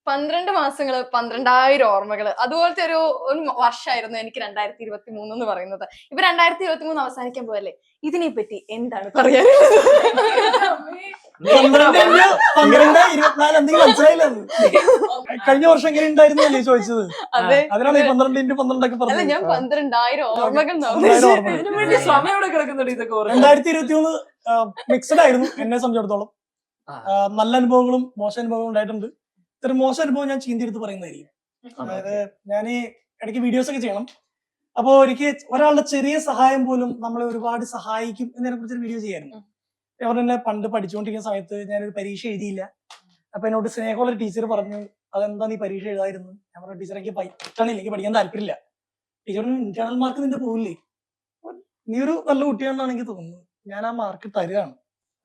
12 മാസങ്ങള് 12,000 ഓർമ്മകള് അതുപോലത്തെ ഒരു വർഷമായിരുന്നു എനിക്ക് 2023 എന്ന് പറയുന്നത്. ഇപ്പൊ 2023 അവസാനിക്കാൻ പോയല്ലേ, ഇതിനെ പറ്റി എന്താണ് പറയാൻ? കഴിഞ്ഞ വർഷം എങ്ങനെ ഉണ്ടായിരുന്നു ചോദിച്ചത്. അതെ, അതിനാണ് 12x12 അല്ല ഞാൻ 12,000 ഓർമ്മകൾ 2023 മിക്സഡ് ആയിരുന്നു എന്നെ സംബന്ധിച്ചിടത്തോളം. നല്ല അനുഭവങ്ങളും മോശം അനുഭവങ്ങളും ഉണ്ടായിട്ടുണ്ട്. ഇത്ര മോശം അനുഭവം ഞാൻ ചീന്തിയെടുത്ത് പറയുന്നതായിരിക്കും. അതായത് ഞാൻ ഇടയ്ക്ക് വീഡിയോസ് ഒക്കെ ചെയ്യണം. അപ്പോ എനിക്ക് ഒരാളുടെ ചെറിയ സഹായം പോലും നമ്മളെ ഒരുപാട് സഹായിക്കും എന്നതിനെ കുറിച്ചൊരു വീഡിയോ ചെയ്യായിരുന്നു. അവർ തന്നെ പണ്ട് പഠിച്ചുകൊണ്ടിരിക്കുന്ന സമയത്ത് ഞാനൊരു പരീക്ഷ എഴുതിയില്ല. അപ്പൊ എന്നോട് സ്നേഹമുള്ള ടീച്ചർ പറഞ്ഞു, അതെന്താ നീ പരീക്ഷ എഴുതായിരുന്നു? ഞാൻ പറഞ്ഞു, ടീച്ചർ എനിക്ക് പറ്റണില്ല, എനിക്ക് പഠിക്കാൻ താല്പര്യമില്ല. ടീച്ചറിന് ഇന്റേണൽ മാർക്ക് നിന്റെ പോകില്ലേ, നീ ഒരു നല്ല കുട്ടിയാണെന്നാണ് എനിക്ക് തോന്നുന്നത്, ഞാൻ ആ മാർക്ക് തരുകയാണ്,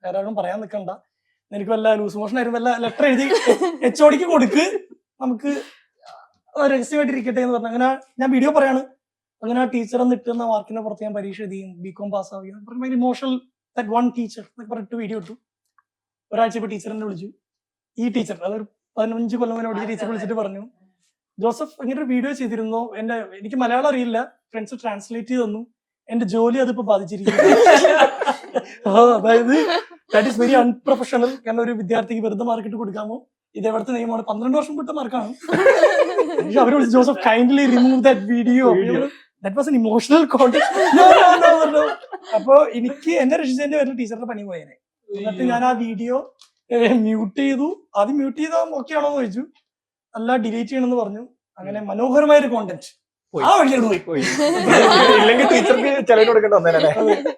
വേറെ ആരും പറയാൻ നിൽക്കണ്ട, എനിക്ക് വല്ല ലൂസ് മോഷൻ ആയിരുന്നു വല്ല ലെറ്റർ എഴുതി HOD കൊടുക്ക്, നമുക്ക് രഹസ്യമായിട്ട് ഇരിക്കട്ടെ എന്ന് പറഞ്ഞു. അങ്ങനെ ഞാൻ വീഡിയോ പറയാണ്. അങ്ങനെ ആ ടീച്ചർ നിട്ടുന്ന മാർക്കിനെ പുറത്ത് ഞാൻ പരീക്ഷ എഴുതിയും BCom പാസ്സാവുകയും ഭയങ്കര ഇമോഷണൽ ദാറ്റ് വൺ ടീച്ചർ എന്നൊക്കെ പറഞ്ഞിട്ട് വീഡിയോ ഇട്ടു. ഒരാഴ്ച ഇപ്പൊ ടീച്ചറിനെ വിളിച്ചു. ഈ ടീച്ചർ അതൊരു 15 കൊല്ലം മുന്നേ പഠിച്ച ടീച്ചർ വിളിച്ചിട്ട് പറഞ്ഞു, ജോസഫ് ഇങ്ങനെ ഒരു വീഡിയോ ചെയ്തിരുന്നു, എനിക്ക് മലയാളം അറിയില്ല, ഫ്രണ്ട്സ് ട്രാൻസ്ലേറ്റ് ചെയ്ത് തന്നു, എന്റെ ജോലി അതിപ്പോ ബാധിച്ചിരിക്കുന്നു. അതായത് ദാറ്റ് ഈസ് വെരി അൺപ്രൊഫഷണൽ. കാരണം ഒരു വിദ്യാർത്ഥിക്ക് വെറുതെ മാർക്കിട്ട് കൊടുക്കാമോ, ഇത് എവിടുത്തെ നിയമമാണ്, 12 വർഷം വിട്ട മാർക്കാണ്. അവർ വിളിച്ചു, Joseph kindly remove that video, that was an emotional content. അപ്പൊ എനിക്ക് എന്നെ രക്ഷിച്ചതിന്റെ പേരിൽ ടീച്ചറിന്റെ പണി പോയേനെ. എന്നിട്ട് ഞാൻ ആ വീഡിയോ മ്യൂട്ട് ചെയ്തു. ആദ്യം മ്യൂട്ട് ചെയ്താൽ ഓക്കെ ആണോ എന്ന് ചോദിച്ചു, അല്ല ഡിലീറ്റ് ചെയ്യണമെന്ന് പറഞ്ഞു. അങ്ങനെ മനോഹരമായ ഒരു കോണ്ടന്റ് ആ വഴിയാണ് പോയി.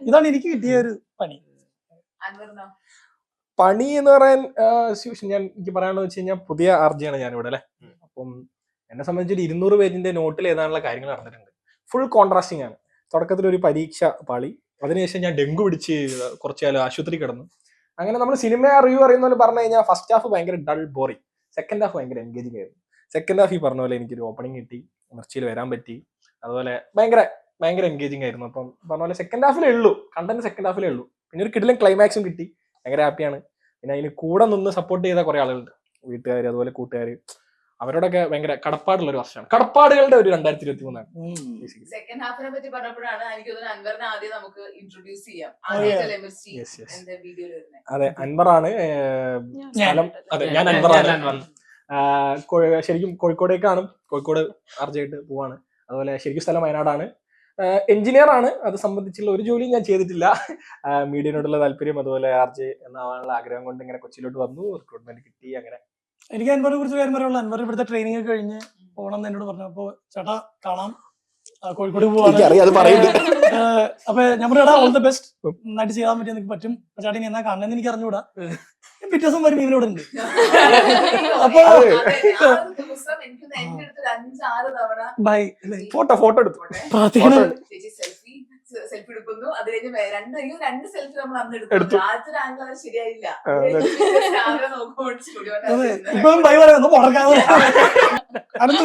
ഇതാണ് എനിക്ക് കിട്ടിയ ഒരു പണി. പണി എന്ന് പറയാൻ എനിക്ക് പറയാനുള്ളത് വെച്ച് കഴിഞ്ഞാൽ പുതിയ ആർജിയാണ് ഞാനിവിടെ അല്ലെ. അപ്പം എന്നെ സംബന്ധിച്ചൊരു 200 പേജിന്റെ നോട്ടിൽ ഏതാനുള്ള കാര്യങ്ങൾ നടന്നിട്ടുണ്ട്. ഫുൾ കോൺട്രാസ്റ്റിംഗ് ആണ്. തുടക്കത്തിൽ ഒരു പരീക്ഷ പാളി, അതിനുശേഷം ഞാൻ ഡെങ്കു പിടിച്ച് കുറച്ചു കാലം ആശുപത്രി കിടന്നു. അങ്ങനെ നമ്മൾ സിനിമ റിവ്യൂ അറിയുന്ന പോലെ പറഞ്ഞു കഴിഞ്ഞാൽ ഫസ്റ്റ് ഹാഫ് ഭയങ്കര ഡൾ ബോറിംഗ്, സെക്കൻഡ് ഹാഫ് ഭയങ്കര എൻഗേജിങ് ആയിരുന്നു. സെക്കൻഡ് ഹാഫ് ഈ പറഞ്ഞ പോലെ എനിക്കൊരു ഓപ്പണിംഗ് കിട്ടി, മിർച്ചിയിൽ വരാൻ പറ്റി, അതുപോലെ ഭയങ്കര എൻഗേജിങ് ആയിരുന്നു. അപ്പം പറഞ്ഞ പോലെ സെക്കൻഡ് ഹാഫിലേ ഉള്ളൂ കണ്ടന്റ്, സെക്കൻഡ് ഹാഫിലേ ഉള്ളൂ. പിന്നെ ഒരു കിടിലൻ ക്ലൈമാക്സും കിട്ടി, ഭയങ്കര ഹാപ്പിയാണ്. പിന്നെ അതിന് കൂടെ നിന്ന് സപ്പോർട്ട് ചെയ്ത കുറെ ആളുകളുണ്ട്, വീട്ടുകാർ അതുപോലെ കൂട്ടുകാർ, അവരോടൊക്കെ ഭയങ്കര കടപ്പാടുള്ള ഒരു വർഷമാണ്. കടപ്പാടുകളുടെ ഒരു 2023 ആണ്. സെക്കൻഡ് ഹാഫിനെ പറ്റി പറഞ്ഞപ്പോഴാണ് എനിക്ക് അൻവറിനെ ആദ്യം നമുക്ക് ഇൻട്രൊഡ്യൂസ് ചെയ്യാം. അതെ, അൻവറാണ് സ്ഥലം. അതെ, ഞാൻ അൻവറാണ്. ശരിക്കും കോഴിക്കോടേക്കാണ്, കോഴിക്കോട് ആർജയായിട്ട് പോവാണ്. അതുപോലെ ശരിക്കും സ്ഥലം വയനാടാണ്. എഞ്ചിനീയർ ആണ്. അത് സംബന്ധിച്ചുള്ള ഒരു ജോലിയും ഞാൻ ചെയ്തിട്ടില്ല. മീഡിയനോടുള്ള താല്പര്യം അതുപോലെ RJ എന്നാവാനുള്ള ആഗ്രഹം കൊണ്ട് ഇങ്ങനെ കൊച്ചിയിലോട്ട് വന്നു, റിക്രൂട്ട്മെന്റ് കിട്ടി. അങ്ങനെ എനിക്ക് അൻവറിനെ കുറിച്ച് കാര്യം പറയാനുള്ള, അൻവർ ഇവിടുത്തെ ട്രെയിനിങ് ഒക്കെ കഴിഞ്ഞ് പോകണം എന്ന് എന്നോട് പറഞ്ഞു. അപ്പൊ ചേട്ടാ കാണാം, കോഴിക്കോട് പോവാണ്. അപ്പൊ ഞാൻ പറയാ ഓൾ ദ ബെസ്റ്റ്, നന്നായിട്ട് ചെയ്യാൻ പറ്റി, എനിക്ക് പറ്റും. ചേട്ടാ ഇനി എന്നാ കാണണമെന്ന് എനിക്ക് അറിഞ്ഞുകൂടാ, പിറ്റേ ദിവസം വരും ഇവനോട് ഉണ്ട്. അപ്പൊ ഫോട്ടോ എടുത്തു പ്രാർത്ഥിക്കണം. സെൽഫി എടുക്കുന്നു. അത് കഴിഞ്ഞ് രണ്ട് സെൽഫി നമ്മൾ അന്ന് എടുത്തു. ആദ്യത്തെ ആംഗിൾ അത് ശരിയായില്ല.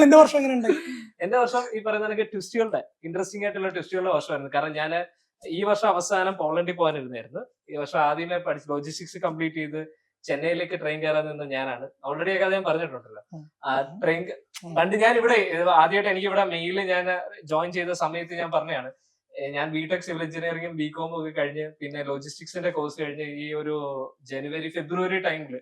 എന്റെ വർഷം എങ്ങനെ ഉണ്ട്? എന്റെ വർഷം ഈ പറയുന്ന ട്വിസ്റ്റുകളുടെ ഇൻട്രസ്റ്റിംഗ് ആയിട്ടുള്ള ട്വിസ്റ്റുകളുടെ വർഷമായിരുന്നു. കാരണം ഞാൻ ഈ വർഷം അവസാനം പോളണ്ടിൽ പോകാനിരുന്നായിരുന്നു. ഈ വർഷം ആദ്യമേ പഠിച്ച് ലോജിസ്റ്റിക്സ് കംപ്ലീറ്റ് ചെയ്ത് ചെന്നൈയിലേക്ക് ട്രെയിൻ കയറാൻ നിന്ന് ഞാനാണ്. ഓൾറെഡി ഒക്കെ ഞാൻ പറഞ്ഞിട്ടുണ്ടല്ലോ. ട്രെയിൻ പണ്ട് ഞാൻ ഇവിടെ ആദ്യമായിട്ട് എനിക്ക് ഇവിടെ മെയില് ഞാൻ ജോയിൻ ചെയ്ത സമയത്ത് ഞാൻ പറഞ്ഞതാണ്, ഞാൻ BTech സിവിൽ എഞ്ചിനീയറിംഗും BCom ഒക്കെ കഴിഞ്ഞ് പിന്നെ ലോജിസ്റ്റിക്സിന്റെ കോഴ്സ് കഴിഞ്ഞ് ഈ ഒരു ജനുവരി ഫെബ്രുവരി ടൈമില്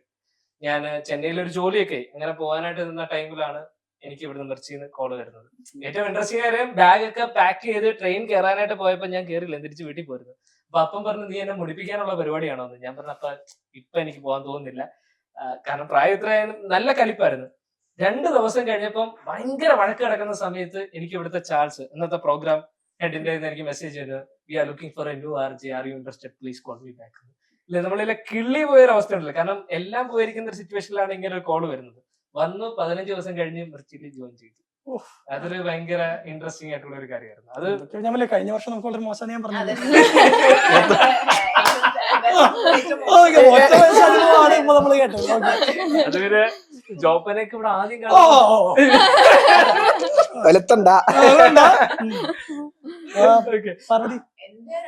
ഞാൻ ചെന്നൈയിൽ ഒരു ജോലിയൊക്കെ അങ്ങനെ പോകാനായിട്ട് നിന്ന ടൈമിലാണ് എനിക്ക് ഇവിടുന്ന് മിർച്ചിന്ന് കോള് വരുന്നത്. ഏറ്റവും ഇൻട്രസ്റ്റിംഗ് കാര്യം, ബാഗ് ഒക്കെ പാക്ക് ചെയ്ത് ട്രെയിൻ കയറാനായിട്ട് പോയപ്പോ ഞാൻ കയറില്ല, തിരിച്ച് വീട്ടിൽ പോരുന്നു. അപ്പൊ അപ്പം പറഞ്ഞു, നീ എന്നെ മുടിപ്പിക്കാനുള്ള പരിപാടിയാണോ എന്ന്. ഞാൻ പറഞ്ഞു, അപ്പൊ ഇപ്പൊ എനിക്ക് പോകാൻ തോന്നുന്നില്ല, കാരണം പ്രായം ഇത്രയായാലും നല്ല കലിപ്പായിരുന്നു. 2 ദിവസം കഴിഞ്ഞപ്പം ഭയങ്കര വഴക്ക് കിടക്കുന്ന സമയത്ത് എനിക്ക് ഇവിടുത്തെ ചാൾസ്, ഇന്നത്തെ പ്രോഗ്രാം ഹെഡിന്റെ എനിക്ക് മെസ്സേജ് ചെയ്ത്, we are looking for a new RJ, are you interested, please call me back. ഇല്ല, നമ്മളിലെ കിള്ളി പോയൊരു അവസ്ഥ ഉണ്ടല്ലോ, കാരണം എല്ലാം പോയിരിക്കുന്ന ഒരു സിറ്റുവേഷനിലാണ് ഇങ്ങനെ ഒരു കോള് വരുന്നത്. വന്നു 15 ദിവസം കഴിഞ്ഞ് മിർച്ചിയിൽ ജോയിൻ ചെയ്തു. അതൊരു ഭയങ്കര ഇൻട്രസ്റ്റിംഗ് ആയിട്ടുള്ള ഒരു കാര്യമായിരുന്നു. അത് ഞാൻ കഴിഞ്ഞ വർഷം നമുക്ക് വളരെ മോശം ഞാൻ പറഞ്ഞു. അതുപോലെ ജോപ്പനൊക്കെ ഇവിടെ ആദ്യം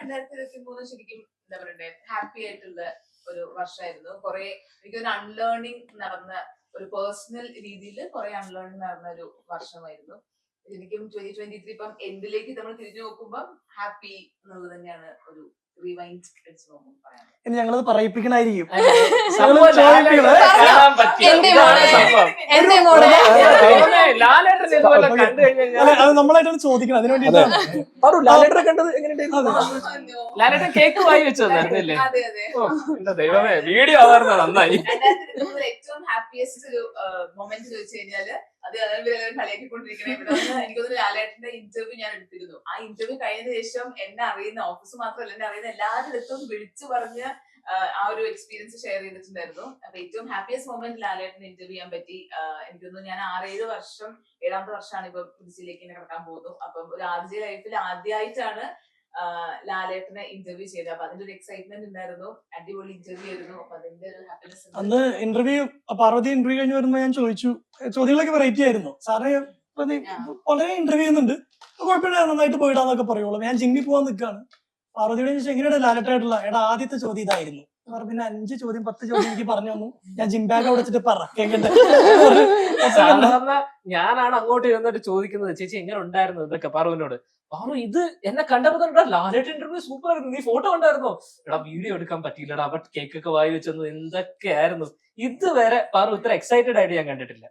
എന്റെ 2023 ശരിക്കും എന്താ പറയണ്ടേ, ഹാപ്പി ആയിട്ടുള്ള ഒരു വർഷമായിരുന്നു. കുറെ എനിക്കൊരു അൺലേണിംഗ് നടന്ന ഒരു പേഴ്സണൽ രീതിയിൽ കുറെ അൺലേണിംഗ് നടന്ന ഒരു വർഷമായിരുന്നു. എനിക്കും 2023 ഇപ്പം എൻഡിലേക്ക് നമ്മൾ തിരിഞ്ഞു നോക്കുമ്പോൾ ഹാപ്പി എന്നുള്ളത് തന്നെയാണ് ഒരു റിവൈൻഡ് പറയാൻ. ഇനി ഞങ്ങളത് പറയിപ്പിക്കണായിരിക്കും. സംഭവം ലാലേട്ടനെ കാണാൻ പറ്റിയ എന്റെ ഇതാണ് മോളെ. സംഭവം. എന്റെ മോളെ ദൈവമേ, ലാലേട്ടൻ ഇതുപോലെ കണ്ടു കഴിഞ്ഞാൽ അല്ല, അത് നമ്മളായിട്ടാണ് ചോദിക്കണം. അതിന് വേണ്ടിയിട്ടാണ്. ലാലേട്ടനെ കണ്ടത് എങ്ങനെയുണ്ടായിരുന്നു? ലാലേട്ടൻ കേക്ക് വായി വെച്ച് തന്നായിരുന്നില്ലേ? അതെ അതെ. ഓ, എന്റെ ദൈവമേ, വീഡിയോ ആവാറുണ്ട് നന്നായി. 2023 ഏറ്റവും ഹാപ്പിയസ്റ്റ് ഒരു മൊമെന്റ് ചോദിച്ചു കഴിഞ്ഞാല് അത് എല്ലാവരും കളിയാക്കിക്കൊണ്ടിരിക്കണേ. ഇവിടെ വന്ന് എനിക്ക് തോന്നുന്നു ലാലേട്ടന്റെ ഇന്റർവ്യൂ ഞാൻ എടുത്തിരുന്നു. ആ ഇന്റർവ്യൂ കഴിഞ്ഞ ശേഷം എന്നെ അറിയുന്ന ഓഫീസ് മാത്രമല്ല എന്നെ അറിയുന്ന എല്ലാവരിടത്തും വിളിച്ചു പറഞ്ഞ് ആ ഒരു എക്സ്പീരിയൻസ് ഷെയർ ചെയ്തിട്ടുണ്ടായിരുന്നു. അപ്പൊ ഏറ്റവും ഹാപ്പിയസ്റ്റ് മൊമെന്റ് ലാലേട്ടന് ഇന്റർവ്യൂ ചെയ്യാൻ പറ്റി. എനിക്ക് തോന്നുന്നു ഞാൻ 6-7 വർഷം 7ാമത്തെ വർഷമാണ് ഇപ്പൊ പുതുച്ചിലേക്ക് കിടക്കാൻ പോകുന്നു. അപ്പം ഒരു ആർജെ ലൈഫിൽ ആദ്യമായിട്ടാണ് ലാലേട്ടനെ ഇന്റർവ്യൂ ചെയ്തത്. അപ്പൊ അതിന്റെ ഒരു എക്സൈറ്റ്മെന്റ് ഉണ്ടായിരുന്നു. അടിപൊളി ഇന്റർവ്യൂ ആയിരുന്നു. അപ്പൊ അതിന്റെ ഒരു ഹാപ്പിനെസ് അന്ന് ഇന്റർവ്യൂ പാർവതി ഇന്റർവ്യൂ കഴിഞ്ഞ് വരുമ്പോ ഞാൻ ചോദിച്ചു, ചോദ്യങ്ങളൊക്കെ വെറൈറ്റി ആയിരുന്നു. സാറേ വളരെ ഇന്റർവ്യൂ ചെയ്യുന്നുണ്ട്, കുഴപ്പമില്ല, നന്നായിട്ട് പോയിടാന്നൊക്കെ പറയുള്ളൂ. ഞാൻ ജിമ്മിൽ പോകാൻ നിൽക്കാണ്. പാർവതിയോട് ചോദിച്ചാൽ എങ്ങനെയാണ് ലാലേട്ടായിട്ടുള്ള ആദ്യത്തെ ചോദ്യം ഇതായിരുന്നു. പിന്നെ 5 ചോദ്യം 10 ചോദ്യം എനിക്ക് പറഞ്ഞു തന്നു. ഞാൻ ജിം ബാഗ് അവിടെ വെച്ചിട്ട് കേൾക്കട്ടെ. സാധാരണ ഞാനാണ് അങ്ങോട്ട് ഇരുന്നിട്ട് ചോദിക്കുന്നത്, ചേച്ചി എങ്ങനെ ഉണ്ടായിരുന്നു ഇതൊക്കെ പാറുവിനോട്. പാറു ഇത് എന്നെ കണ്ടപ്പോ തന്നെ ലാലേട്ടൻ ഇന്റർവ്യൂ സൂപ്പർ ആയിരുന്നു, നീ ഫോട്ടോ കണ്ടായിരുന്നോ? എടാ വീഡിയോ എടുക്കാൻ പറ്റിയില്ലടാ, ബട്ട് കേക്ക് ഒക്കെ വായി വെച്ചെന്നു, എന്തൊക്കെയായിരുന്നു. ഇതുവരെ പാറു ഇത്ര എക്സൈറ്റഡ് ആയിട്ട് ഞാൻ കണ്ടിട്ടില്ല.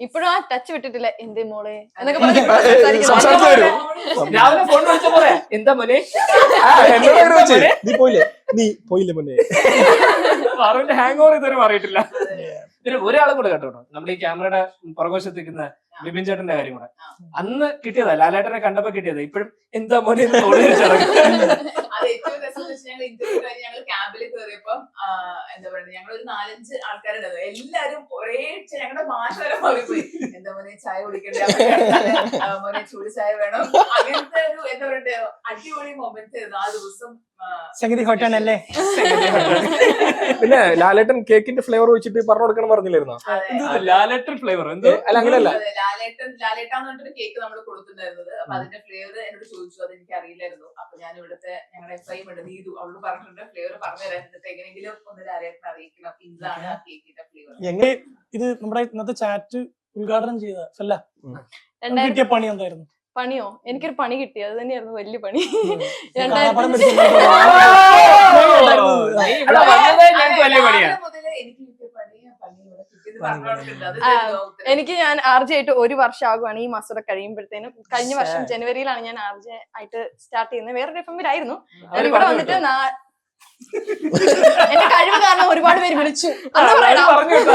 ഇപ്പോഴും ആ ടച്ച് വിട്ടിട്ടില്ല. എന്റെ മോളെ എന്നൊക്കെ സംസാരിച്ചു പറഞ്ഞു. തരൂ. രാവിലെ ഫോൺ വിളിച്ച പോലെ എന്താ മോനെ, നീ പോയില്ലേ മുന്നേ. പാറുവിന്റെ ഹാങ് ഓവർ ഇതുവരെ മാറിയിട്ടില്ല. പിന്നെ ഒരാളും കൂടെ കേട്ടോ, നമ്മുടെ ഈ ക്യാമറയുടെ പുറകുവശത്തിരിക്കുന്ന ബിപിൻ ചേട്ടന്റെ കാര്യം കൂടെ അന്ന് കിട്ടിയതാ, ലാലേട്ടനെ കണ്ടപ്പോ കിട്ടിയതാ. ഇപ്പോഴും എന്താ മോനെ അത് ഏറ്റവും രസം ഞങ്ങൾ ഇന്റർവ്യൂ കഴിഞ്ഞ് ഞങ്ങൾ ക്യാമ്പിൽ കയറിയപ്പം എന്താ പറയുക, ഞങ്ങൾ ഒരു 4-5 ആൾക്കാരുണ്ടായിരുന്നു. എല്ലാരും ഒരേ ഞങ്ങളുടെ ഭാഷ വരെ മാറിപ്പോയി. എന്താ മോനെ ചായ കുടിക്കണ്ടേ, മോനെ ചൂട് ചായ വേണം, അങ്ങനത്തെ ഒരു എന്താ പറയണ്ടേ അടിപൊളി മൊമെന്റ് ആയിരുന്നു ആ ദിവസം. സംഗതി ഹോട്ടാണല്ലേ. പിന്നെ ലാലേട്ടൻ കേക്കിന്റെ ഫ്ലേവർ വെച്ചിട്ട് പറഞ്ഞു കൊടുക്കണം പറഞ്ഞില്ലായിരുന്നോ? ലാലേട്ടൻ ഫ്ലേവർ എന്തോ അല്ല അങ്ങനെയല്ല, ലാലേട്ടാന്ന് പറഞ്ഞിട്ട് കേക്ക് നമ്മൾ കൊടുത്തിട്ടുണ്ടായിരുന്നത്. അപ്പൊ അതിന്റെ ഫ്ലേവർ എന്നോട് ചോദിച്ചു, അത് എനിക്ക് അറിയില്ലായിരുന്നു. അപ്പൊ ഞാൻ ഇവിടുത്തെ ഞങ്ങളുടെ എഫ്ഐ ഉണ്ട് നീതു, അവള് പറഞ്ഞിട്ടുണ്ട് ഫ്ലേവർ പറഞ്ഞു തരാൻ, എന്നിട്ട് എങ്ങനെയെങ്കിലും ഒന്ന് ലാലേട്ടൻ അറിയിക്കണം ഇതാണ് ആ കേക്കിന്റെ ഫ്ലേവർ. എങ്ങനെ ഇത് നമ്മുടെ ഇന്നത്തെ ചാറ്റ് ഉദ്ഘാടനം ചെയ്ത അല്ല കിട്ടിയ പണി എന്തായിരുന്നു? പണിയോ? എനിക്കൊരു പണി കിട്ടി, അത് തന്നെയായിരുന്നു വലിയ പണി. കാണാപ്പാഠം 2000 ഇവിടെ വന്നതേ ഞങ്ങൾക്ക് വലിയ പണിയാണ്. മുതലേ എനിക്ക് കിട്ടിയ പണി ഇവിടെ കിട്ടിയത് പറഞ്ഞോണ്ടിട്ടുണ്ട്. എനിക്ക് ഞാൻ ആർജെ ആയിട്ട് 1 വർഷം ആകുവാണ് ഈ മാസം കഴിയുമ്പോഴത്തേനും. കഴിഞ്ഞ വർഷം ജനുവരിയിലാണ് ഞാൻ ആർജെ ആയിട്ട് സ്റ്റാർട്ട് ചെയ്യുന്നത്. വേറൊരു എഫ്എമ്മിലായിരുന്നു. ഇവിടെ വന്നിട്ട് എന്റെ കഴിവ് കാരണം ഒരുപാട് പേര് വിളിച്ചു.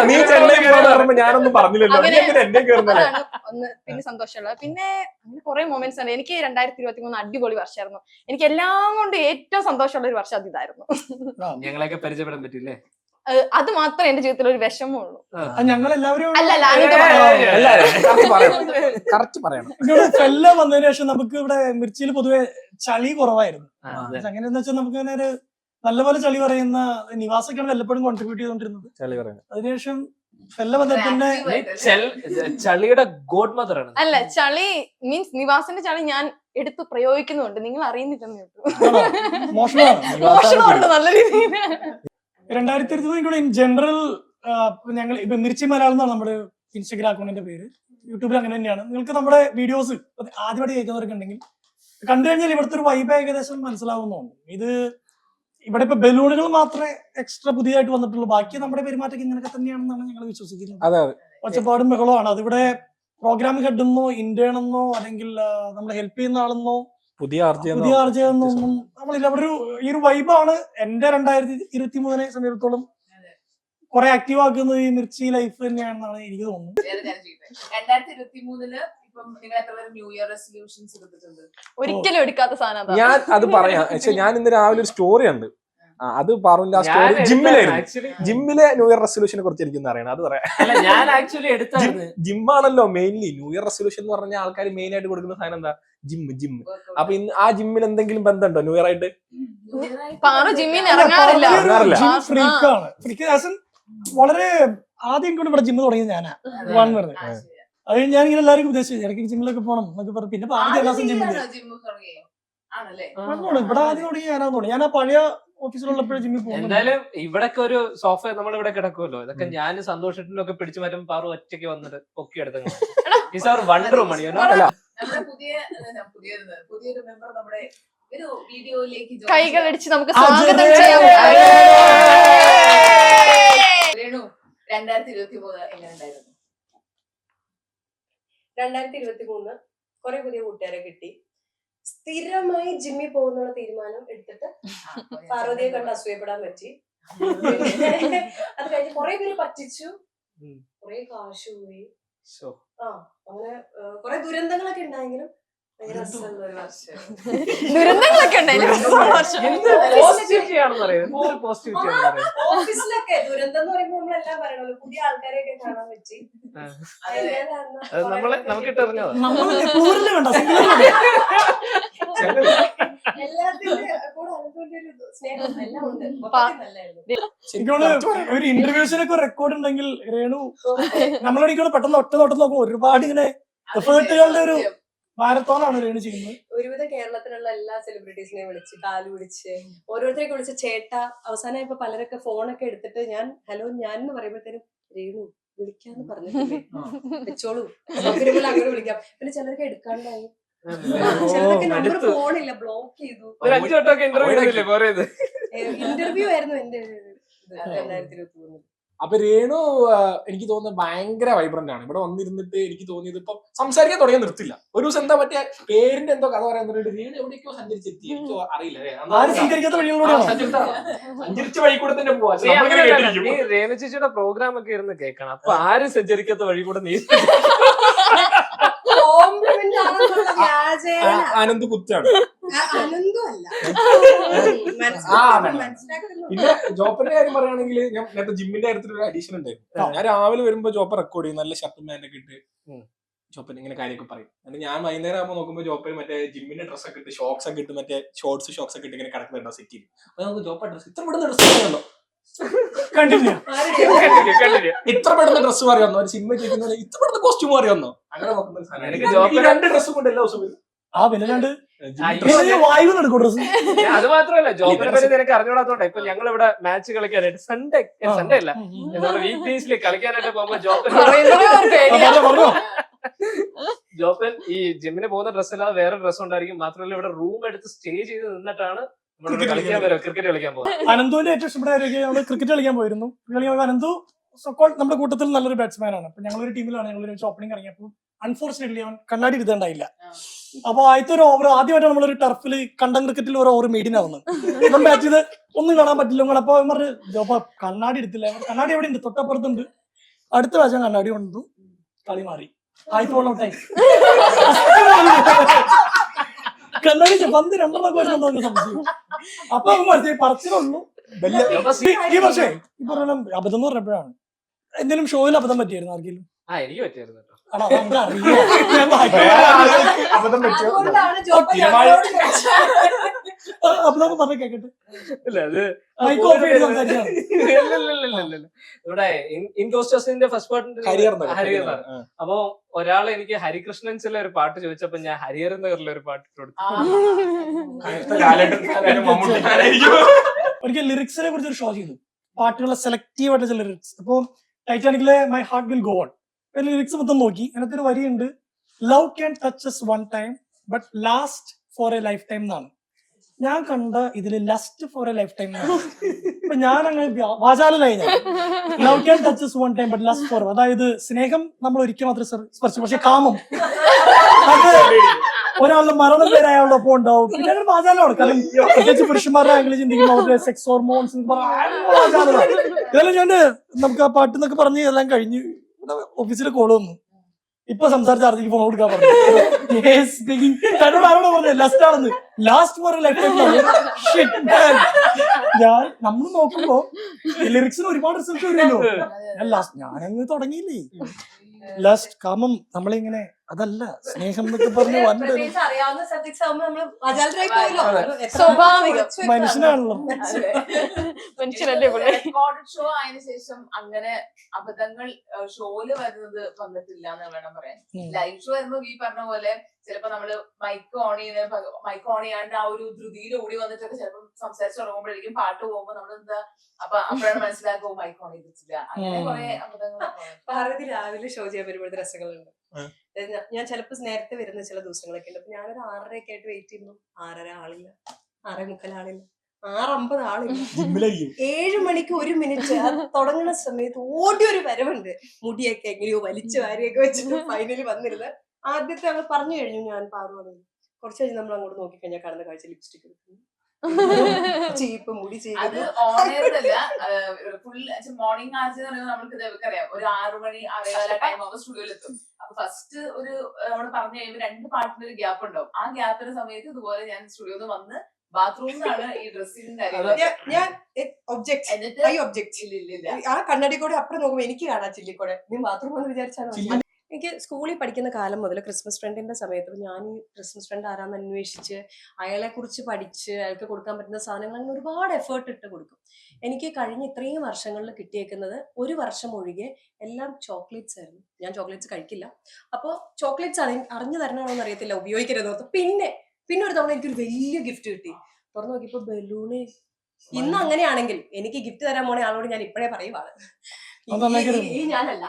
നീ ചെന്നൈ പോകാൻ ഞാനൊന്നും പറഞ്ഞില്ലല്ലോ. അതാണ് ഒന്ന് പിന്നെ സന്തോഷമുള്ളത്. പിന്നെ അങ്ങനെ കുറെ മൊമെന്റ്സ് ഉണ്ട്. എനിക്ക് 2023 അടിപൊളി വർഷമായിരുന്നു. എനിക്ക് എല്ലാം കൊണ്ട് ഏറ്റവും സന്തോഷമുള്ള ഒരു വർഷം അതിതായിരുന്നു. ഞങ്ങളെയൊക്കെ പരിചയപ്പെടാൻ പറ്റില്ലേ? അത് മാത്രമേ എന്റെ ജീവിതത്തിൽ ഒരു വിഷമമുള്ളൂ. ഞങ്ങളെല്ലാവരും കറക്റ്റ് പറയണം. ഫെല്ല വന്നതിന് ശേഷം നമുക്ക് ഇവിടെ മിർച്ചിയിൽ പൊതുവെ ചളി കുറവായിരുന്നു. അങ്ങനെയെന്ന് വെച്ചാൽ നമുക്ക് അങ്ങനെ ഒരു നല്ലപോലെ ചളി പറയുന്ന നിവാസൊക്കെയാണ് വല്ലപ്പോഴും കോൺട്രിബ്യൂട്ട് ചെയ്തോണ്ടിരുന്നത്. അതിനുശേഷം ഫെല്ല വന്നതിന്റെ ചളിയുടെ ഗോഡ് മദർ ആണ്. അല്ല, ചളി മീൻസ് നിവാസിന്റെ ചളി ഞാൻ എടുത്ത് പ്രയോഗിക്കുന്നുണ്ട്, നിങ്ങൾ അറിയുന്നില്ലെന്ന് കേട്ടു. മോശമാണ് നല്ല രീതിയിൽ. 2023 ഇൻ ജനറൽ ഞങ്ങൾ ഇപ്പൊ മിർച്ചി മലയാളം എന്നാണ് നമ്മുടെ ഇൻസ്റ്റഗ്രാം അക്കൗണ്ടിന്റെ പേര്. യൂട്യൂബിൽ അങ്ങനെ തന്നെയാണ്. നിങ്ങൾക്ക് നമ്മുടെ വീഡിയോസ് ആദ്യമായിട്ട് കേൾക്കുന്നവർക്ക് ഉണ്ടെങ്കിൽ കണ്ടു കഴിഞ്ഞാൽ ഇവിടുത്തെ ഒരു വൈബ് ഏകദേശം മനസ്സിലാവുന്നുണ്ട്. ഇത് ഇവിടെ ഇപ്പൊ ബലൂണുകൾ മാത്രമേ എക്സ്ട്രാ പുതിയതായിട്ട് വന്നിട്ടുള്ളൂ. ബാക്കി നമ്മുടെ പെരുമാറ്റം ഇങ്ങനെയൊക്കെ തന്നെയാണെന്നാണ് ഞങ്ങൾ വിശ്വസിക്കുന്നത്. ഒച്ചപ്പാടും ബഹളമാണ്. അതിവിടെ പ്രോഗ്രാം ഹെഡെന്നോ ഇന്റേൺ എന്നോ അല്ലെങ്കിൽ നമ്മളെ ഹെൽപ്പ് ചെയ്യുന്ന ആളെന്നോ പുതിയ ആർജയൊന്നും നമ്മളില്ല. അവിടെ ഈ ഒരു വൈബാണ് എന്റെ 2023 സമയത്തോളം കുറെ ആക്റ്റീവ് ആക്കുന്നത് ഈ മിർച്ചി ലൈഫ് തന്നെയാണെന്നാണ് എനിക്ക് തോന്നുന്നത്. 2023 ഇപ്പം നിങ്ങൾ എത്ര പേര് ന്യൂ ഇയർ റെസൊല്യൂഷൻസ് എടുത്തിട്ടുണ്ട്? ഒരിക്കലും എടുക്കാത്ത സാധനം. ഞാൻ അത് പറയാം. പക്ഷെ ഞാൻ ഇന്ന് രാവിലെ ഒരു സ്റ്റോറി ഉണ്ട്. അത് പറഞ്ഞ സ്റ്റോറി ജിമ്മിലെ ന്യൂ ഇയർ റെസൊല്യൂഷനെ കുറിച്ച് എനിക്കൊന്നും അറിയണം. അത് പറയാം. ഞാൻ ആക്ച്വലി എടുത്തായിരുന്നു. ജിമ്മാണല്ലോ മെയിൻലി ന്യൂ ഇയർ റെസൊല്യൂഷൻ എന്ന് പറഞ്ഞാൽ ആൾക്കാർ മെയിൻ ആയിട്ട് കൊടുക്കുന്ന സാധനം എന്താ? ജിം. അപ്പൊ ഇന്ന് ആ ജിമ്മിൽ എന്തെങ്കിലും ബന്ധമുണ്ടോ ന്യൂ ഇയർ ആയിട്ട്? വളരെ ആദ്യം കൊണ്ട് ഇവിടെ ജിമ്മ് തുടങ്ങിയത് ഞാനാ. അത് ഞാൻ ഇങ്ങനെ എല്ലാവർക്കും ഉദ്ദേശിച്ചു ഇടയ്ക്ക് ജിമ്മിലൊക്കെ പോകണം എന്നൊക്കെ പറഞ്ഞു. പിന്നെ പാർട്ടി എല്ലാ ദിവസം ജിമ്മിൽ ഇവിടെ ആദ്യം തുടങ്ങി ഞാനാ തോന്നി. ഞാൻ ആ പഴയ ഓഫീസിലുള്ളപ്പോഴും ജിമ്മിൽ പോകുന്നുണ്ട്. എന്തായാലും ഇവിടൊക്കെ ഒരു സോഫ നമ്മളിവിടെ കിടക്കുമല്ലോ, ഇതൊക്കെ ഞാൻ സന്തോഷത്തിലൊക്കെ പിടിച്ചു മാറ്റും പാറു ഒറ്റയ്ക്ക് വന്നിട്ട് പൊക്കി എടുത്തു. ഈസ് അവർ വണ്ടർ മണി. നമ്മുടെ പുതിയൊരു മെമ്പർ നമ്മുടെ ഒരു വീഡിയോയിലേക്ക് കൈകളടിച്ച് നമുക്ക് ആ, സ്വാഗതം ജെറേ. ചെയ്യാം. രേണു 2023 എങ്ങനെ ഉണ്ടായിരുന്നു? 2023 കുറെ പുതിയ കൂട്ടുകാരെ കിട്ടി. സ്ഥിരമായി ജിമ്മിൽ പോകുന്നുള്ള തീരുമാനം എടുത്തിട്ട് പാർവതിയെ കണ്ട് അസൂയപ്പെടാൻ പറ്റി. അത് കഴിഞ്ഞ് കുറെ പേര് പറ്റിച്ചു, കുറെ കാശ് പോയി. അങ്ങനെ കുറെ ദുരന്തങ്ങളൊക്കെ ഉണ്ടായെങ്കിലും ഭയങ്കര രസമുള്ള ഒരു വർഷം. ദുരന്തങ്ങളൊക്കെ ഉണ്ടായിരുന്നു. പോസിറ്റിവിറ്റി ആണെന്ന് പറയുന്നത്, പോസിറ്റിവിറ്റി ആണെന്ന് പറയുന്നത്. ഓഫീസിലൊക്കെ ദുരന്തം എന്ന് പറയുമ്പോൾ നമ്മളെല്ലാം പറയണല്ലോ, പുതിയ ആൾക്കാരെയൊക്കെ കാണാൻ പറ്റി. അത് നമുക്ക് ഇട്ടെറിഞ്ഞതാ. പൂരില് കണ്ടോ? എല്ലാത്തിന്റെ കൂടെ അനുഭവത്തിന്റെ ഒരു സ്നേഹം എല്ലാം ഉണ്ട്. മൊത്തത്തിൽ നല്ലായിരുന്നു. എനിക്കോട് ഒരു ഇന്റർവ്യൂസിനൊക്കെ റെക്കോർഡ് ഉണ്ടെങ്കിൽ രേണു നമ്മളെനിക്കോട് പെട്ടെന്ന് ഒറ്റ നോട്ടം നോക്കുമ്പോൾ ഒരുപാട് ഇങ്ങനെ എഫേർട്ടുകളുടെ ഒരു മാരത്തോണാണ് രേണു ചെയ്യുന്നത്. ഒരുവിധം കേരളത്തിലുള്ള എല്ലാ സെലിബ്രിറ്റീസിനെയും വിളിച്ച് കാല് പിടിച്ച് ഓരോരുത്തരെയൊക്കെ വിളിച്ച് ചേട്ടാ. അവസാനം ഇപ്പൊ പലരൊക്കെ ഫോണൊക്കെ എടുത്തിട്ട് ഞാൻ ഹലോ ഞാൻ എന്ന് പറയുമ്പോഴത്തേനും രേണു വിളിക്കാന്ന് പറഞ്ഞിട്ടില്ലേ, വെച്ചോളൂ സൗകര്യങ്ങൾ അങ്ങനെ വിളിക്കാം. പിന്നെ ചിലർക്ക് എടുക്കാണ്ടായി, ചിലർക്ക് നമ്പർ ഫോണില്ല, ബ്ലോക്ക് ചെയ്തു. ഒരു 5 വട്ടമൊക്കെ ഇന്റർവ്യൂ ചെയ്തില്ലേ പോരത്? ഇന്റർവ്യൂ ആയിരുന്നു എന്റെ 2023. അപ്പൊ രേണു എനിക്ക് തോന്നുന്നത് ഭയങ്കര വൈബ്രന്റ് ആണ്. ഇവിടെ വന്നിരുന്നിട്ട് എനിക്ക് തോന്നിയത് ഇപ്പൊ സംസാരിക്കാൻ തുടങ്ങിയാൽ നിർത്തില്ല. ഒരു ദിവസം എന്താ മറ്റേ പേരിന്റെ എന്തോ കഥ പറയാൻ തുടങ്ങിയിട്ട് രേണു എവിടേക്കോ സഞ്ചരിച്ചെത്തി, എനിക്കോ അറിയില്ല. ആരും സഞ്ചരിക്കാത്ത വഴികളിലൂടെയാണ്. സഞ്ചരിച്ച വഴി കൂടെ തന്നെ പോവാ. നീ രേണു ചേച്ചിയുടെ പ്രോഗ്രാം ഒക്കെ ഇരുന്ന് കേൾക്കണം. അപ്പൊ ആരും സഞ്ചരിക്കാത്ത വഴി കൂടെ നീ കോംപ്ലിമെന്റ് ആണെന്നുള്ള വ്യാജേന ആനന്ദ് കുത്താണ്. അനന്തും അല്ല. മനസ്സിലാക്കുന്നു. പിന്നെ ജോപ്പന്റെ കാര്യം പറയുകയാണെങ്കിൽ ഞാൻ നേരത്തെ ജിമ്മിന്റെ കാര്യത്തിൽ ഒരു അഡീഷൻ ഉണ്ടായിരുന്നു. ഞാൻ രാവിലെ വരുമ്പോ ജോപ്പ റെക്കോർഡ് ചെയ്യും, നല്ല ഷർട്ടും പാന്റൊക്കെ ഇട്ട് ജോപ്പൻ ഇങ്ങനെ കാര്യമൊക്കെ പറയും. എന്നിട്ട് ഞാൻ വൈകുന്നേരം ആകുമ്പോൾ നോക്കുമ്പോൾ ജോപ്പന് മറ്റേ ജിമ്മിന്റെ ഡ്രസ്സൊക്കെ ഇട്ട് ഷോക്സ് ഒക്കെ ഇട്ട് മറ്റേ ഷോർട്സ് ഷോക്സ് ഒക്കെ ഇട്ട് ഇങ്ങനെ കിടക്കുന്നുണ്ടോ സെറ്റ് ചെയ്യും. അപ്പൊ നമുക്ക് ജോപ്പ ഡ്രസ് ഇത്ര പെടുന്ന ഡ്രസ് അറിയാമല്ലോ, കണ്ടിന്യൂ. ഇത്ര പെടുന്ന ഡ്രസ്സ് അറിയാമോ, ഒരു സിനിമ ചെയ്യുന്ന ഇത്ര പെടുന്ന കോസ്റ്റ്യൂം അറിയാമോ, അങ്ങനെ നോക്കുന്ന 2 ഡ്രസ്സും കൊണ്ട് എല്ലാ ദിവസവും വരും. ആ വിലണ്ട് വായു നടക്കും ഡ്രസ്. അത് മാത്രമല്ല, ജോബിനെ പറ്റി നിനക്ക് അറിഞ്ഞൂടാത്തോണ്ടാ ഇപ്പൊ ഞങ്ങൾ ഇവിടെ മാച്ച് കളിക്കാനായിട്ട് സൺഡേ അല്ല വീക്ക് ഡേയ്സിൽ കളിക്കാനായിട്ട് പോകുമ്പോ ജോപ്പൻ ഈ ജിമ്മിന് പോകുന്ന ഡ്രസ് അല്ലാതെ വേറെ ഡ്രസ് ഉണ്ടായിരിക്കും. മാത്രമല്ല ഇവിടെ റൂം എടുത്ത് സ്റ്റേ ചെയ്ത് നിന്നിട്ടാണ് കളിക്കാൻ വരും, ക്രിക്കറ്റ് കളിക്കാൻ പോകും. അനന്തുവിന്റെ ഏറ്റവും ഇഷ്ടപ്പെട്ട കാര്യമൊക്കെ ക്രിക്കറ്റ് കളിക്കാൻ പോയിരുന്നു. അനന്തു നമ്മുടെ കൂട്ടത്തിൽ നല്ലൊരു ബാറ്റ്സ്മാൻ ആണ്. അപ്പൊ ഞങ്ങളൊരു ടീമിലാണ്, ഞങ്ങളൊരു ഓപ്പണിംഗ് ഇറങ്ങിയപ്പോൾ അൺഫോർച്ചുനേറ്റ്ലി അവൻ കണ്ണാടി ഇരുത്തേണ്ടായില്ല. അപ്പൊ ആദ്യത്തെ ഒരു ഓവർ ആദ്യമായിട്ടാണ് നമ്മളൊരു ടർഫിൽ കണ്ടം ക്രിക്കറ്റിൽ ഒരു ഓവർ മെയിഡിനാവുന്നത്. ഇവൻ ബാറ്റ് ചെയ്ത് ഒന്നും കാണാൻ പറ്റില്ല. അപ്പൊ അവൻ പറഞ്ഞു ജോപ്പ കണ്ണാടി എടുത്തില്ല. കണ്ണാടി എവിടെ ഉണ്ട്? തൊട്ടപ്പുറത്തുണ്ട്. അടുത്ത പ്രാവശ്യം കണ്ണാടി കൊണ്ടു, കളി മാറി. ആയിപ്പോൾ ഔട്ടായി. കണ്ണാടി പന്ത് 2 വരുന്നുണ്ടോ സംശയം. അപ്പൊ അവൻ പറച്ചിലുള്ളൂ. ഈ പക്ഷേ ഈ പറഞ്ഞ അബദ്ധം എന്ന് പറഞ്ഞപ്പോഴാണ് എന്തെങ്കിലും ഷോയിൽ അബദ്ധം പറ്റിയായിരുന്നു ആർക്കെങ്കിലും? എനിക്ക് പറ്റിയായിരുന്നു കേട്ടോ. അതുകൊണ്ടാണ് ജോപ്പ ഞങ്ങളോട് അബദ്ധം പറഞ്ഞ കേക്കട്ടെ. ഇല്ല അത് മൈക്ക് ഓഫ് ചെയ്ത് സംസാരിച്ചാണ്. ഇവിടെ ഇൻകോസ്റ്റേഴ്സിന്റെ ഫസ്റ്റ് പാർട്ട് ഹരിഹർ. അപ്പൊ ഒരാൾ എനിക്ക് ഹരികൃഷ്ണൻസിലെ ഒരു പാട്ട് ചോദിച്ചപ്പോ ഞാൻ ഹരിഹരൻ നഗറിലെ ഒരു പാട്ട് ഇട്ട് കൊടുത്തു. ഒരിക്കൽ ലിറിക്സിനെ കുറിച്ച് ഒരു ഷോ ചെയ്തു. പാട്ടുകളെ സെലക്റ്റീവ് ആയിട്ട് ചില ലിറിക്സ്. അപ്പൊ ടൈറ്റാനിക്കിലെ my heart will go on lyrics മൊത്തം നോക്കി. അതിനകത്തൊരു വരിയുണ്ട്, love can touch us one time but last for a lifetime എന്നാണ്. ഞാൻ കണ്ട ഇതില് lust for a lifetime എന്നാണ്. അപ്പൊ ഞാൻ അങ്ങനെ വാചാലനായി. ഞാൻ love can touch us one time but last for, അതായത് സ്നേഹം നമ്മൾ ഒരിക്കൽ മാത്രം സ്പർശിച്ചു, പക്ഷെ കാമം അത് ഒരാളുടെ മരണം വരെ അയാളുടെ ഒപ്പം ഉണ്ടാവും. പിന്നെ അങ്ങനെ വാചാലമാണ്. കാരണം പ്രത്യേകിച്ച് പുരുഷന്മാരുടെ ആംഗിൾ ചിന്തിക്കുമ്പോൾ അവരുടെ സെക്സ് ഹോർമോൺസ് ഇതെല്ലാം ഞാൻ നമുക്ക് ആ പാട്ട് എന്നൊക്കെ പറഞ്ഞ് എല്ലാം കഴിഞ്ഞ് ഓഫീസിലെ കോള് വന്നു. ഇപ്പൊ സംസാരിച്ച ആർക്കും ഫോൺ കൊടുക്കാൻ പറഞ്ഞു. ആരോട് പറഞ്ഞു ലാസ്റ്റ് ആണെന്ന്. Last four life time. ഞാൻ നമ്മൾ നോക്കുമ്പോ ലിറിക്സിന് ഒരുപാട് റിസൾട്ട് വരുമല്ലോ. ഞാനങ്ങ് തുടങ്ങിയില്ലേ. ലാസ്റ്റ് കാമം നമ്മളിങ്ങനെ അതല്ല സ്നേഹം എന്നൊക്കെ പറഞ്ഞ് വന്നൊരു പ്രത്യേകിച്ച് അറിയാവുന്ന സബ്ജക്ട്സ് ആവുമ്പോ നമ്മള് വാചാലരായി പോയല്ലോ. സ്വാഭാവികം. മനുഷ്യനാണല്ലോ. മനുഷ്യനല്ലേ പുള്ളി. റെക്കോർഡഡ് ഷോ ആയതിനു ശേഷം അങ്ങനെ അബദ്ധങ്ങൾ ഷോയില് വന്നിട്ടില്ല എന്ന് വേണം പറയാൻ. ലൈവ് ഷോ വരുമ്പോ ഈ പറഞ്ഞ പോലെ ചിലപ്പോ നമ്മള് മൈക്ക് ഓൺ ചെയ്യാണ്ട് ആ ഒരു ധൃതിയിൽ ഓടി വന്നിട്ടൊക്കെ ചിലപ്പോൾ സംസാരിച്ച് തുടങ്ങുമ്പോഴേക്കും പാട്ട് പോകുമ്പോ നമ്മൾ എന്താ അപ്പോഴാണ് മനസ്സിലാക്കുക മൈക്ക് ഓൺ ചെയ്തിട്ടില്ല. അങ്ങനെ കുറെ അബദ്ധങ്ങൾ. പാർവതി രാവിലെ ഷോ ചെയ്യാൻ വരുമ്പോഴത്തെ രസങ്ങളുണ്ട്. ഞാൻ ചിലപ്പോ നേരത്തെ വരുന്ന ചില ദിവസങ്ങളൊക്കെ ഉണ്ട്. അപ്പൊ ഞാനൊരു 6:30 ആയിട്ട് വെയിറ്റ് ചെയ്യുന്നു. 6:30 ആളില്ല, 6:45 ആളില്ല, 6:50 ആളില്ല. 7 മണിക്ക് 1 മിനിറ്റ് തുടങ്ങുന്ന സമയത്ത് ഓടിയൊരു വരവുണ്ട്. മുടിയൊക്കെ എങ്ങനെയോ വലിച്ചു വാരിയൊക്കെ വെച്ചിട്ട് ഫൈനലി വന്നിരുന്നത്. ആദ്യത്തെ ഞങ്ങൾ പറഞ്ഞു കഴിഞ്ഞു ഞാൻ പാർവതി. കുറച്ച് കഴിഞ്ഞ് നമ്മൾ അങ്ങോട്ട് നോക്കിക്കഴിഞ്ഞാൽ കാണുന്ന കാഴ്ച ലിപ്സ്റ്റിക് എടുക്കുന്നു, ചീപ്പ് മുടി അത് ചെയ്ത് ഓണേഴ്സല്ല ഫുൾ മോർണിംഗ് ആർച്ച് എന്ന് പറയുന്നത് നമ്മൾക്ക് ഇതൊക്കെ അറിയാം. ഒരു 6 മണി 6:15 ടൈം ആവുമ്പോൾ സ്റ്റുഡിയോയിൽ എത്തും. അപ്പൊ ഫസ്റ്റ് ഒരു നമ്മൾ പറഞ്ഞു കഴിയുമ്പോൾ 2 പാട്ടിന്റെ ഒരു ഗ്യാപ്പ് ഉണ്ടാവും. ആ ഗ്യാപ്പിന്റെ സമയത്ത് ഇതുപോലെ ഞാൻ സ്റ്റുഡിയോയിൽ നിന്ന് വന്ന് ബാത്റൂമിലാണ് ഈ ഡ്രസ്സിംഗ് ഞാൻ ഒബ്ജക്ട് ഇല്ല. ആ കണ്ണടി കൂടെ അപ്പുറം നോക്കുമ്പോ എനിക്ക് കാണാം ചില്ലിക്കൂടെ. നീ ബാത്റൂം എന്ന് വിചാരിച്ചാണ്. എനിക്ക് സ്കൂളിൽ പഠിക്കുന്ന കാലം മുതൽ ക്രിസ്മസ് ഫ്രണ്ടിന്റെ സമയത്ത് ഞാൻ ഈ ക്രിസ്മസ് ഫ്രണ്ട് ആരാന്ന് അന്വേഷിച്ച് അയാളെ കുറിച്ച് പഠിച്ച് അയാൾക്ക് കൊടുക്കാൻ പറ്റുന്ന സാധനങ്ങൾ അങ്ങനെ ഒരുപാട് എഫേർട്ട് ഇട്ട് കൊടുക്കും. എനിക്ക് കഴിഞ്ഞ ഇത്രയും വർഷങ്ങളിൽ കിട്ടിയേക്കുന്നത് 1 വർഷം ഒഴികെ എല്ലാം ചോക്ലേറ്റ്സ് ആയിരുന്നു. ഞാൻ ചോക്ലേറ്റ്സ് കഴിക്കില്ല. അപ്പോൾ ചോക്ലേറ്റ്സ് അറിഞ്ഞു തരണമാണോന്ന് അറിയത്തില്ല, ഉപയോഗിക്കരുത് ഓർത്ത്. പിന്നെ ഒരു തവണ എനിക്കൊരു വലിയ ഗിഫ്റ്റ് കിട്ടി. തുറന്നു നോക്കിയപ്പോ ബലൂണ്. ഇന്ന് അങ്ങനെയാണെങ്കിൽ എനിക്ക് ഗിഫ്റ്റ് തരാൻ പോണ ആളോട് ഞാൻ ഇപ്പഴേ പറയുവാണ്, ഈ ഞാനല്ല.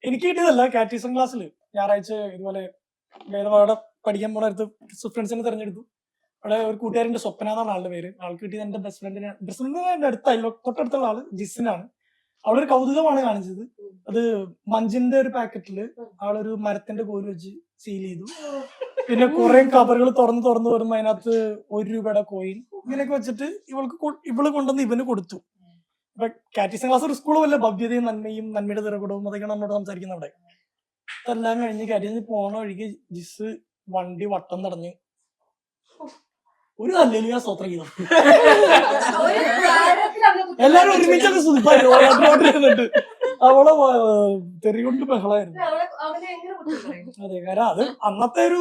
എനിക്ക് കിട്ടിയതല്ല. കാറ്റീസം ക്ലാസ്സിൽ ഞായറാഴ്ച ഇതുപോലെ വേദപാഠ പഠിക്കാൻ പോണ അടുത്ത് ഫ്രണ്ട്സിനെ തെരഞ്ഞെടുത്തു. അവിടെ ഒരു കൂട്ടുകാരന്റെ സ്വപ്ന എന്നാണ് ആളുടെ പേര്. ആൾക്ക് കിട്ടിയത് എന്റെ ബെസ്റ്റ് ഫ്രണ്ടിന്റെ അടുത്ത തൊട്ടടുത്തുള്ള ആള് ജിസിനാണ്. അവളൊരു കൗതുകമാണ് കാണിച്ചത്. അത് മഞ്ചിന്റെ ഒരു പാക്കറ്റില് ആളൊരു മരത്തിന്റെ കോല് വെച്ച് സീൽ ചെയ്തു. പിന്നെ കുറെ കവറുകൾ തുറന്ന് വരുമ്പോ അതിനകത്ത് 1 രൂപയുടെ കോയിൻ ഇങ്ങനെയൊക്കെ വെച്ചിട്ട് ഇവള് കൊണ്ടുവന്ന് ഇവന് കൊടുത്തു. അപ്പൊ കാറ്റീസം ക്ലാസ് ഒരു സ്കൂളും അല്ല, ഭവ്യതയും നന്മയും നന്മയുടെ തിറകുടവും അതൊക്കെയാണ് നമ്മളോട് സംസാരിക്കുന്നത്. അവിടെ ഇതെല്ലാം കഴിഞ്ഞ് കാറ്റീസിന് പോണ വഴിക്ക് ജിസ് വണ്ടി വട്ടം തടഞ്ഞ് ഒരു ഹല്ലേലൂയ സ്തോത്രം ചെയ്തു. എല്ലാരും ഒരുമിച്ചൊക്കെ സുഖമായിട്ട് അവളെ തെറികൊണ്ട് ബഹളായിരുന്നു. അതെ, കാരണം അത് അന്നത്തെ ഒരു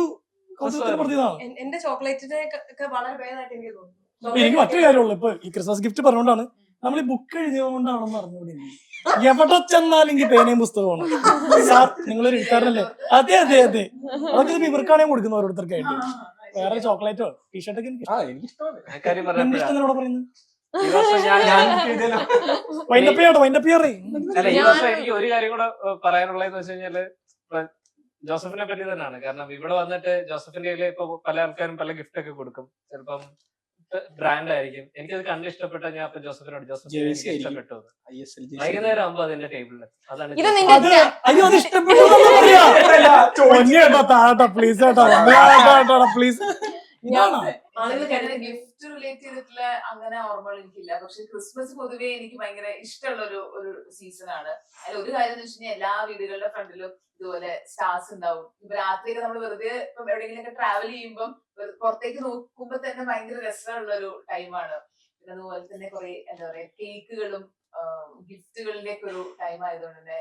പ്രതിതാണ്. എന്റെ ചോക്ലേറ്റിനെ ഒക്കെ വളരെ ഭേദമായിട്ട് എനിക്ക് തോന്നുന്നു. എനിക്ക് മറ്റൊരു കാര്യമുള്ളൂ. ഇപ്പൊ ഈ ക്രിസ്മസ് ഗിഫ്റ്റ് പറഞ്ഞുകൊണ്ടാണ് നമ്മൾ ഈ ബുക്ക് എഴുതിയതുകൊണ്ടാണെന്ന് അറിഞ്ഞുകൂടി. എവിടെ ചെന്നാലും എനിക്ക് പേനയും പുസ്തകമാണ്. സാർ നിങ്ങളൊരു എഴുത്താരനല്ലേ? അതെ അതൊക്കെ ഇവർക്കാണെങ്കിൽ കൊടുക്കുന്നു ഓരോരുത്തർക്കായിട്ട്. വേറെ ചോക്ലേറ്റോ ടീഷർട്ടൊക്കെ എനിക്ക് ഇഷ്ടം പറയുന്നത്. ഈ വർഷം എനിക്ക് ഒരു കാര്യം കൂടെ പറയാനുള്ളതെന്ന് വെച്ച് കഴിഞ്ഞാല് ജോസഫിനെ പറ്റി തന്നെയാണ്. കാരണം ഇവിടെ വന്നിട്ട് ജോസഫിന്റെ കയ്യില് ഇപ്പൊ പല ആൾക്കാരും പല ഗിഫ്റ്റ് ഒക്കെ കൊടുക്കും. ചിലപ്പം ബ്രാൻഡ് ആയിരിക്കും. എനിക്കത് കണ്ട് ഇഷ്ടപ്പെട്ട ഞാൻ അപ്പൊ ജോസഫിനോട് ഇഷ്ടപ്പെട്ടു. വൈകുന്നേരം ആകുമ്പോ അതിന്റെ ടേബിളിൽ അതാണ് ഗിഫ്റ്റ് റിലേറ്റ് ചെയ്തിട്ടുള്ള അങ്ങനെ ഓർമ്മകൾ എനിക്കില്ല. പക്ഷെ ക്രിസ്മസ് പൊതുവേ എനിക്ക് ഭയങ്കര ഇഷ്ടമുള്ള ഒരു സീസൺ ആണ്. അതിൽ ഒരു കാര്യം എന്ന് വെച്ച് കഴിഞ്ഞാൽ എല്ലാ വീടുകളുടെ ഫ്രണ്ടിലും ഇതുപോലെ സ്റ്റാർസ് ഉണ്ടാവും. ഇപ്പൊ രാത്രിയൊക്കെ നമ്മൾ വെറുതെ ഇപ്പം എവിടെയെങ്കിലൊക്കെ ട്രാവൽ ചെയ്യുമ്പോൾ പുറത്തേക്ക് നോക്കുമ്പോ തന്നെ ഭയങ്കര രസമുള്ള ഒരു ടൈമാണ്. പിന്നെ അതുപോലെ തന്നെ കുറെ എന്താ പറയാ കേക്കുകളും ഗിഫ്റ്റുകളുടെ ഒക്കെ ഒരു ടൈം ആയതുകൊണ്ട് തന്നെ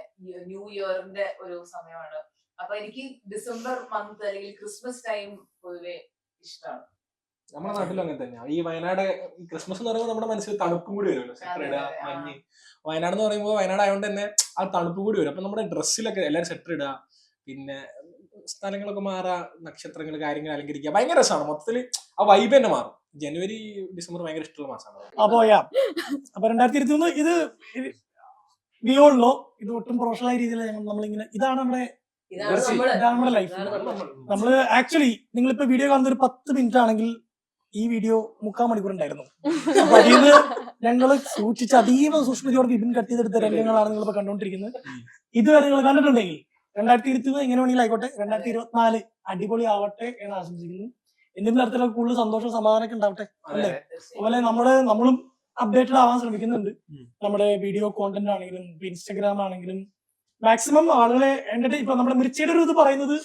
ന്യൂ ഇയറിന്റെ ഒരു സമയമാണ്. അപ്പൊ എനിക്ക് ഡിസംബർ മന്ത് അല്ലെങ്കിൽ ക്രിസ്മസ് ടൈം പൊതുവെ ഇഷ്ടമാണ്. നമ്മുടെ നാട്ടിലും അങ്ങനെ തന്നെയാണ്. ഈ വയനാട് ക്രിസ്മസ് എന്ന് പറയുമ്പോൾ നമ്മുടെ മനസ്സിൽ തണുപ്പും കൂടി വരുമല്ലോ. സെറ്റർ ഇടുക, മഞ്ഞ്. വയനാട് എന്ന് പറയുമ്പോൾ വയനാട് ആയതുകൊണ്ട് തന്നെ ആ തണുപ്പ് കൂടി വരും. അപ്പൊ നമ്മുടെ ഡ്രസ്സിലൊക്കെ എല്ലാവരും സെറ്റർ ഇടുക, പിന്നെ സ്ഥലങ്ങളൊക്കെ മാറാ, നക്ഷത്രങ്ങൾ കാര്യങ്ങൾ അലങ്കരിക്കുക, ഭയങ്കര രസമാണ്. മൊത്തത്തിൽ ആ വൈബ് തന്നെ മാറും. ജനുവരി ഡിസംബർ ഭയങ്കര ഇഷ്ടമുള്ള മാസമാണ്. അപ്പൊ 2021 ഇത് ബിയോണ്ടോ ഇത് ഒട്ടും പ്രൊഫഷണൽ രീതിയിൽ നമ്മളിങ്ങനെ ഇതാണ് നമ്മുടെ ലൈഫ്. നമ്മള് ആക്ച്വലി നിങ്ങളിപ്പോ വീഡിയോ കാണുന്ന ഒരു 10 മിനിറ്റ് ആണെങ്കിൽ ഈ വീഡിയോ 3/4 മണിക്കൂർ ഉണ്ടായിരുന്നു. അപ്പൊ അതിന് ഞങ്ങള് സൂക്ഷിച്ച് അതീവ സൂക്ഷ്മതയോടെ വിപിൻ കട്ട് ചെയ്തെടുത്ത രംഗങ്ങളാണ് നിങ്ങളിപ്പോ കണ്ടുകൊണ്ടിരിക്കുന്നത്. ഇതുവരെ നിങ്ങൾ കണ്ടിട്ടുണ്ടെങ്കിൽ 2021 എങ്ങനെ വേണമെങ്കിലും ആയിക്കോട്ടെ, 2024 അടിപൊളി ആവട്ടെ എന്ന് ആശംസിക്കുന്നു. എന്തെങ്കിലും തരത്തിലുള്ള കൂടുതൽ സന്തോഷം സമാധാനമൊക്കെ ഉണ്ടാവട്ടെ അല്ലേ? അതുപോലെ നമ്മളും അപ്ഡേറ്റഡ് ആവാൻ ശ്രമിക്കുന്നുണ്ട്. നമ്മുടെ വീഡിയോ കോണ്ടന്റ് ആണെങ്കിലും ഇൻസ്റ്റഗ്രാം ആണെങ്കിലും മാക്സിമം ആളുകളെ ഇപ്പൊ നമ്മുടെ മിർച്ചിയുടെ ഒരു ഇത് പറയുന്നത്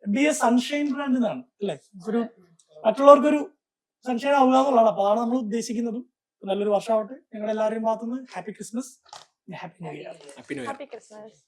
ബി എ സൺഷൈൻ ബ്രാൻഡ് എന്നാണ് അല്ലെ? ഒരു മറ്റുള്ളവർക്കൊരു സൺഷൈൻ ആവുക എന്നുള്ളതാണ്. അപ്പൊ അതാണ് നമ്മൾ ഉദ്ദേശിക്കുന്നതും. നല്ലൊരു വർഷമാവട്ടെ. ഞങ്ങളുടെ എല്ലാവരുടെയും ഭാഗത്തുനിന്ന് happy Christmas. Happy new year. Happy new year. Happy Christmas.